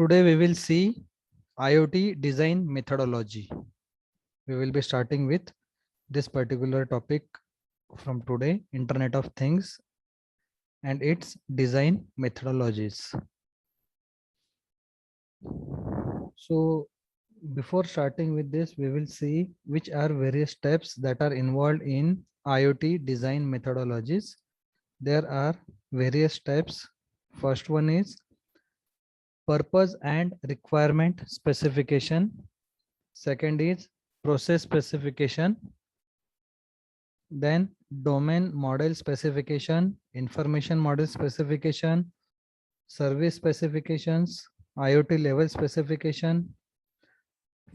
today we will see IoT design methodology. We will be starting with this particular topic from today, Internet of Things and its design methodologies. So before starting with this, we will see which are various steps that are involved in IoT design methodologies. There are various steps. First one is purpose and requirement specification. Second is process specification. Then domain model specification, information model specification, service specifications, IoT level specification,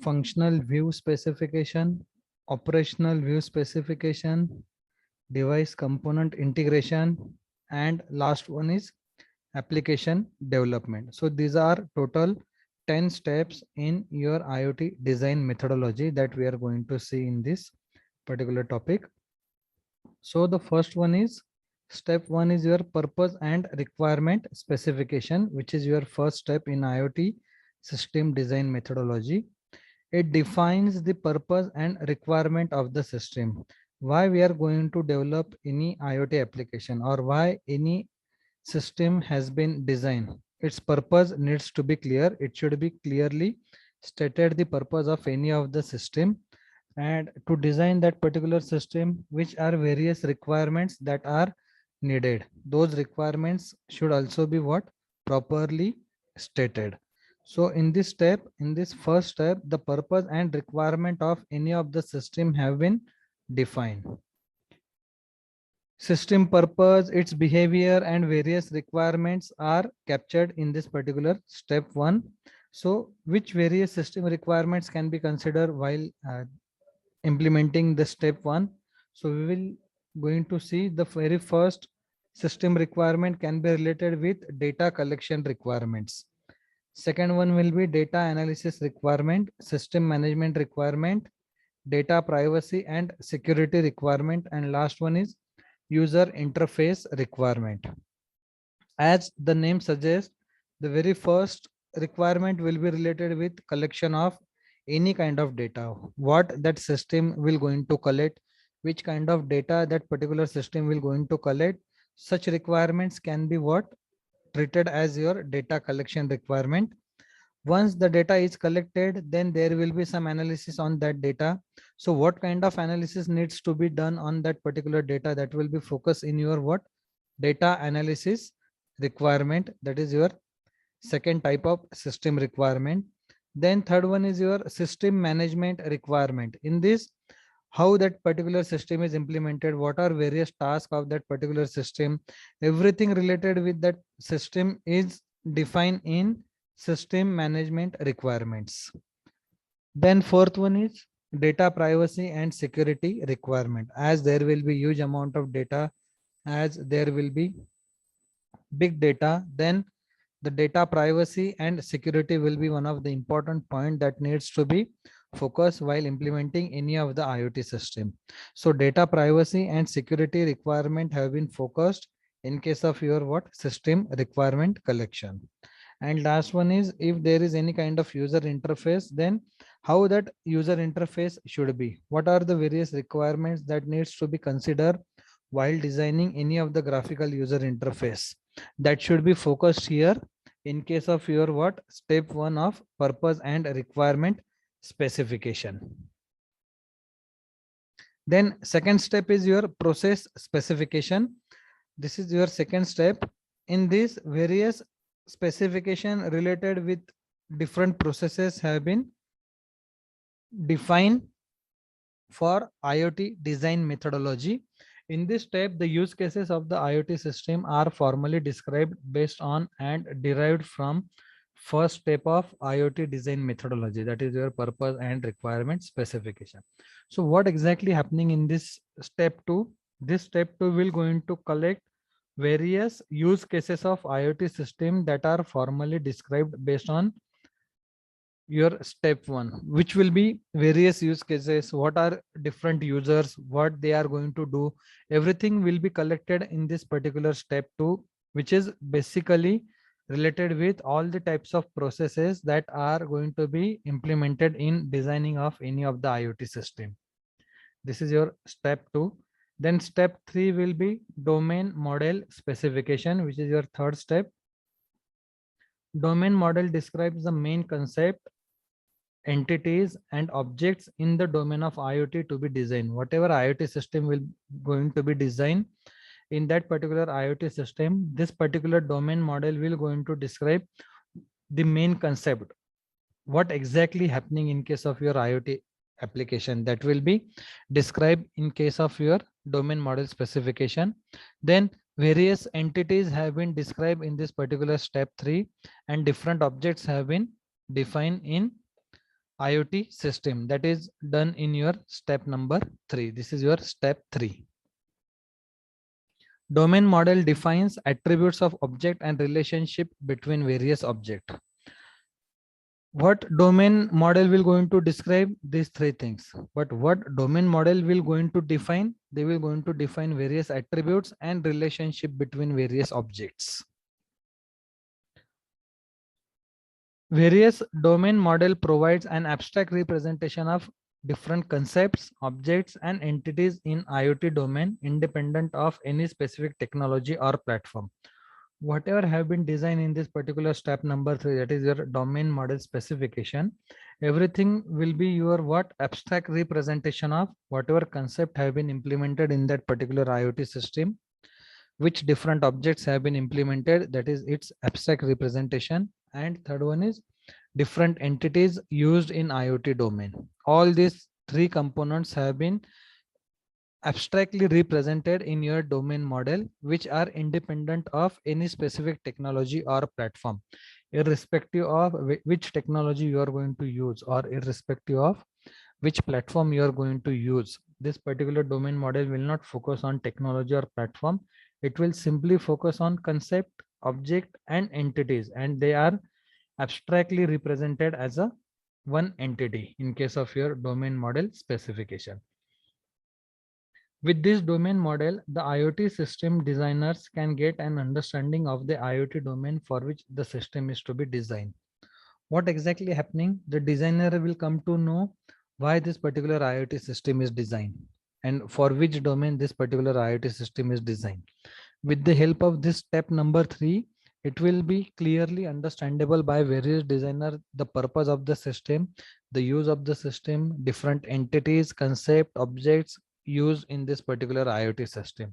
functional view specification, operational view specification, device component integration, and last one is application development. So these are total 10 steps in your IoT design methodology that we are going to see in this particular topic. So the first one is step one is your purpose and requirement specification, which is your first step in IoT system design methodology. It defines the purpose and requirement of the system. Why we are going to develop any IoT application or why any system has been designed. Its purpose needs to be clear. It should be clearly stated the purpose of any of the system, and to design that particular system, which are various requirements that are needed. Those requirements should also be what? Properly stated. So in this step, in this first step, the purpose and requirement of any of the system have been defined. System purpose, its behavior and various requirements are captured in this particular step one. So which various system requirements can be considered while implementing the step one? So we will going to see the very first system requirement can be related with data collection requirements. Second one will be data analysis requirement, system management requirement, data privacy and security requirement, and last one is user interface requirement. As the name suggests, the very first requirement will be related with collection of any kind of data, what that system will going to collect, which kind of data that particular system will going to collect. Such requirements can be what? Treated as your data collection requirement. Once the data is collected, then there will be some analysis on that data. So what kind of analysis needs to be done on that particular data? That will be focused in your what? Data analysis requirement. That is your second type of system requirement. Then third one is your system management requirement. In this, how that particular system is implemented, what are various tasks of that particular system, everything related with that system is defined in system management requirements. Then fourth one is data privacy and security requirement. As there will be huge amount of data, as there will be big data, then the data privacy and security will be one of the important point that needs to be focused while implementing any of the IoT system. So data privacy and security requirement have been focused in case of your what? System requirement collection. And last one is if there is any kind of user interface, then how that user interface should be. What are the various requirements that needs to be considered while designing any of the graphical user interface? That should be focused here in case of your what? Step one of purpose and requirement specification. Then second step is your process specification. This is your second step. In this, various specification related with different processes have been defined for IoT design methodology. In this step, the use cases of the IoT system are formally described based on and derived from first step of IoT design methodology, that is your purpose and requirement specification. So what exactly happening in this step two? This step two will going to collect various use cases of IoT system that are formally described based on your step one, which will be various use cases, what are different users, what they are going to do. Everything will be collected in this particular step two, which is basically related with all the types of processes that are going to be implemented in designing of any of the IoT system. This is your step 2. Then step 3 will be domain model specification, which is your third step. Domain model describes the main concept, entities and objects in the domain of IoT to be designed. Whatever IoT system will going to be designed, in that particular IoT system, this particular domain model will going to describe the main concept, what exactly happening in case of your IoT application, that will be described in case of your domain model specification. Then various entities have been described in this particular step 3, and different objects have been defined in IoT system, that is done in your step number 3. This is your step 3. Domain model defines attributes of object and relationship between various objects. What domain model will going to describe? These three things. But what domain model will going to define? They will going to define various attributes and relationship between various objects. Various domain model provides an abstract representation of different concepts, objects, and entities in IoT domain independent of any specific technology or platform. Whatever have been designed in this particular step number 3, that is your domain model specification, everything will be your what abstract representation of whatever concept have been implemented in that particular IoT system, which different objects have been implemented, that is its abstract representation. And third one is different entities used in IoT domain. All these three components have been abstractly represented in your domain model, which are independent of any specific technology or platform, irrespective of which technology you are going to use, or irrespective of which platform you are going to use. This particular domain model will not focus on technology or platform. It will simply focus on concept, object, and entities, and they are abstractly represented as a one entity in case of your domain model specification. With this domain model, the IoT system designers can get an understanding of the IoT domain for which the system is to be designed. What exactly happening? The designer will come to know why this particular IoT system is designed and for which domain this particular IoT system is designed. With the help of this step number 3, it will be clearly understandable by various designers the purpose of the system, the use of the system, different entities, concept, objects used in this particular IoT system.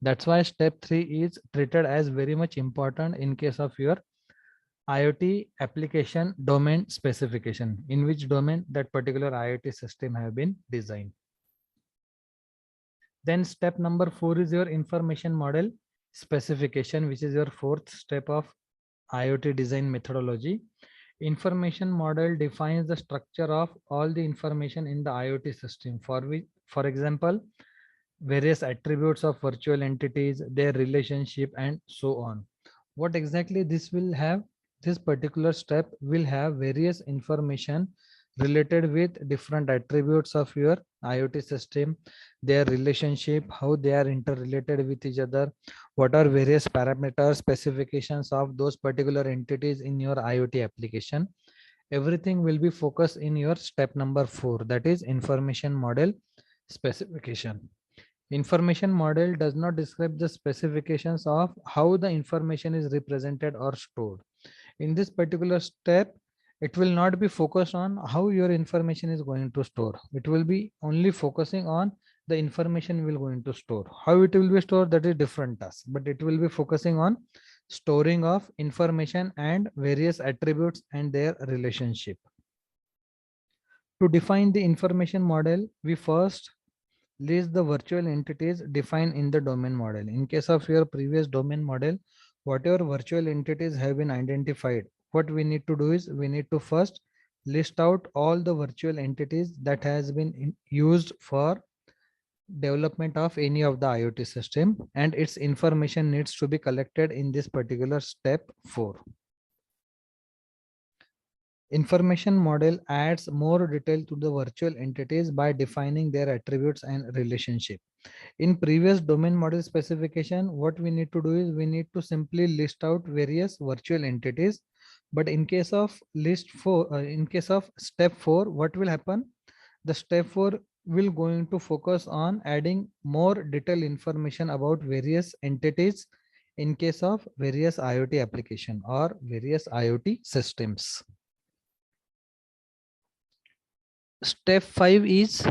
That's why step 3 is treated as very much important in case of your IoT application domain specification, in which domain that particular IoT system have been designed. Then step number 4 is your information model specification, which is your fourth step of IoT design methodology. Information model defines the structure of all the information in the IoT system, for which, for example, various attributes of virtual entities, their relationship, and so on. What exactly this will have? This particular step will have various information related with different attributes of your IoT system, their relationship, how they are interrelated with each other, what are various parameters, specifications of those particular entities in your IoT application. Everything will be focused in your step number 4, that is information model specification. Information model does not describe the specifications of how the information is represented or stored. In this particular step, it will not be focused on how your information is going to store. It will be only focusing on the information will going to store. How it will be stored, that is different task, but it will be focusing on storing of information and various attributes and their relationship. To define the information model, we first list the virtual entities defined in the domain model. In case of your previous domain model, whatever virtual entities have been identified, what we need to do is we need to first list out all the virtual entities that has been used for development of any of the IoT system, and its information needs to be collected in this particular step 4. Information model adds more detail to the virtual entities by defining their attributes and relationship. In previous domain model specification, what we need to do is we need to simply list out various virtual entities. But in case of in case of step 4, what will happen? The step 4 will going to focus on adding more detailed information about various entities in case of various IoT application or various IoT systems. Step 5 is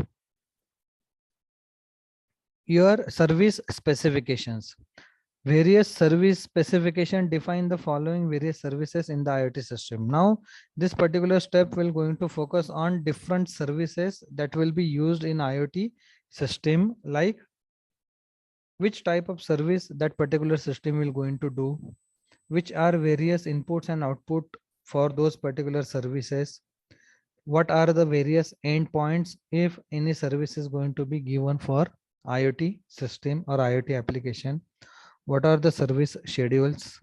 your service specifications. Various service specification define the following various services in the IoT system. Now, this particular step will going to focus on different services that will be used in IoT system, like which type of service that particular system will going to do, which are various inputs and output for those particular services, what are the various endpoints if any service is going to be given for IoT system or IoT application, what are the service schedules,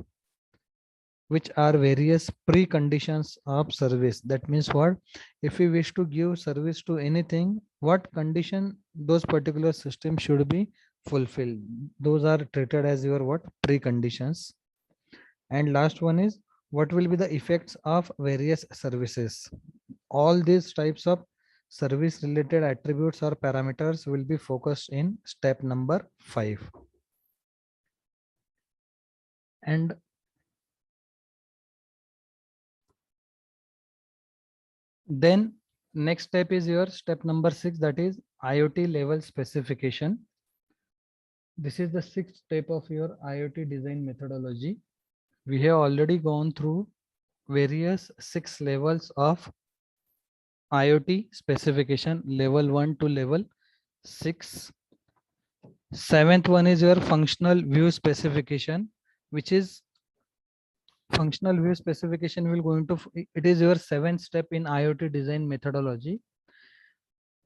which are various preconditions of service. That means what? If we wish to give service to anything, what condition those particular systems should be fulfilled. Those are treated as your what? Preconditions. And last one is what will be the effects of various services. All these types of service related attributes or parameters will be focused in step number 5. And then next step is your step number 6, that is IoT level specification. This is the 6th step of your IoT design methodology. We have already gone through various 6 levels of IoT specification, level 1 to level 6. 7th one is your functional view specification, which is functional view specification will go into, it is your 7th step in IoT design methodology.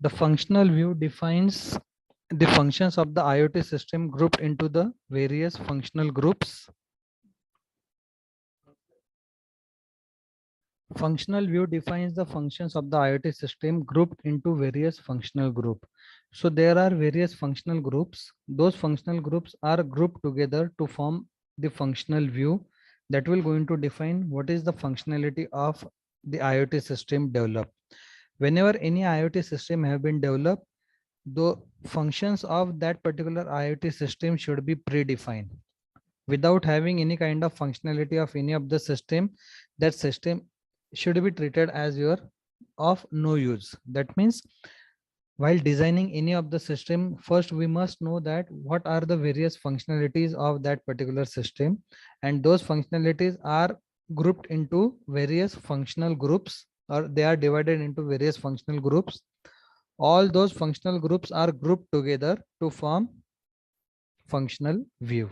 The functional view defines the functions of the IoT system grouped into the various functional groups. Functional view defines the functions of the IoT system grouped into various functional group. So there are various functional groups. Those functional groups are grouped together to form the functional view that will going to define what is the functionality of the IoT system developed. Whenever any IoT system have been developed, the functions of that particular IoT system should be predefined. Without having any kind of functionality of any of the system, that system should be treated as your of no use. That means while designing any of the system, first we must know that what are the various functionalities of that particular system, and those functionalities are grouped into various functional groups, or they are divided into various functional groups. All those functional groups are grouped together to form functional view.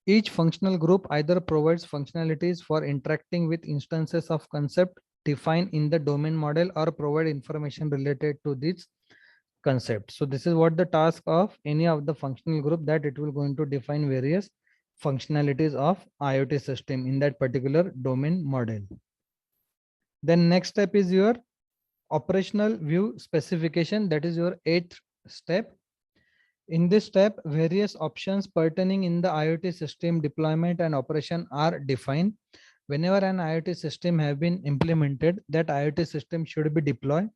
Each functional group either provides functionalities for interacting with instances of concept defined in the domain model or provide information related to this concept. So this is what the task of any of the functional group, that it will going to define various functionalities of IoT system in that particular domain model. Then next step is your operational view specification. That is your 8th step. In this step, various options pertaining in the IoT system deployment and operation are defined. Whenever an IoT system have been implemented, that IoT system should be deployed.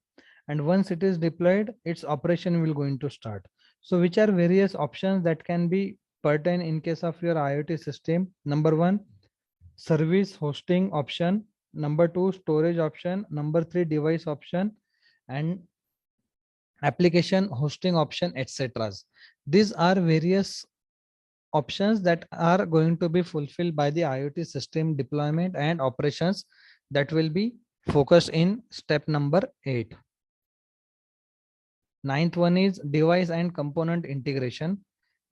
And once it is deployed, its operation will going to start. So which are various options that can be pertain in case of your IoT system? Number 1, service hosting option. Number 2, storage option. Number 3, device option. And application hosting option, etc. These are various options that are going to be fulfilled by the IoT system deployment and operations that will be focused in step number 8. 9th one is device and component integration.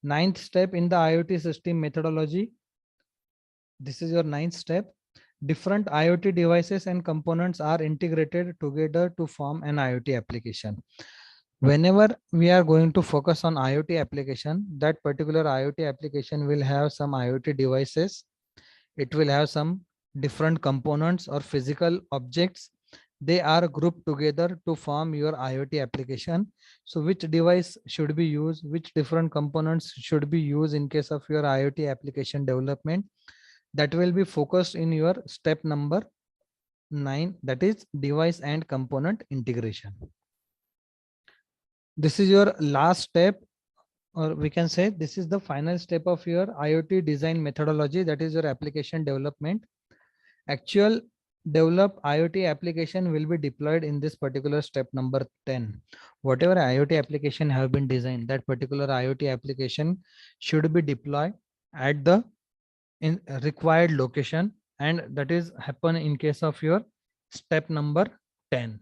9th step in the IoT system methodology. This is your 9th step. Different IoT devices and components are integrated together to form an IoT application. Whenever we are going to focus on IoT application, that particular IoT application will have some IoT devices. It will have some different components or physical objects, they are grouped together to form your IoT application. So which device should be used, which different components should be used in case of your IoT application development, that will be focused in your step number 9, that is device and component integration. This is your last step, or we can say this is the final step of your IoT design methodology, that is your application development. Actual develop IoT application will be deployed in this particular step number 10. Whatever IoT application have been designed, that particular IoT application should be deployed at the in required location, and that is happen in case of your step number 10.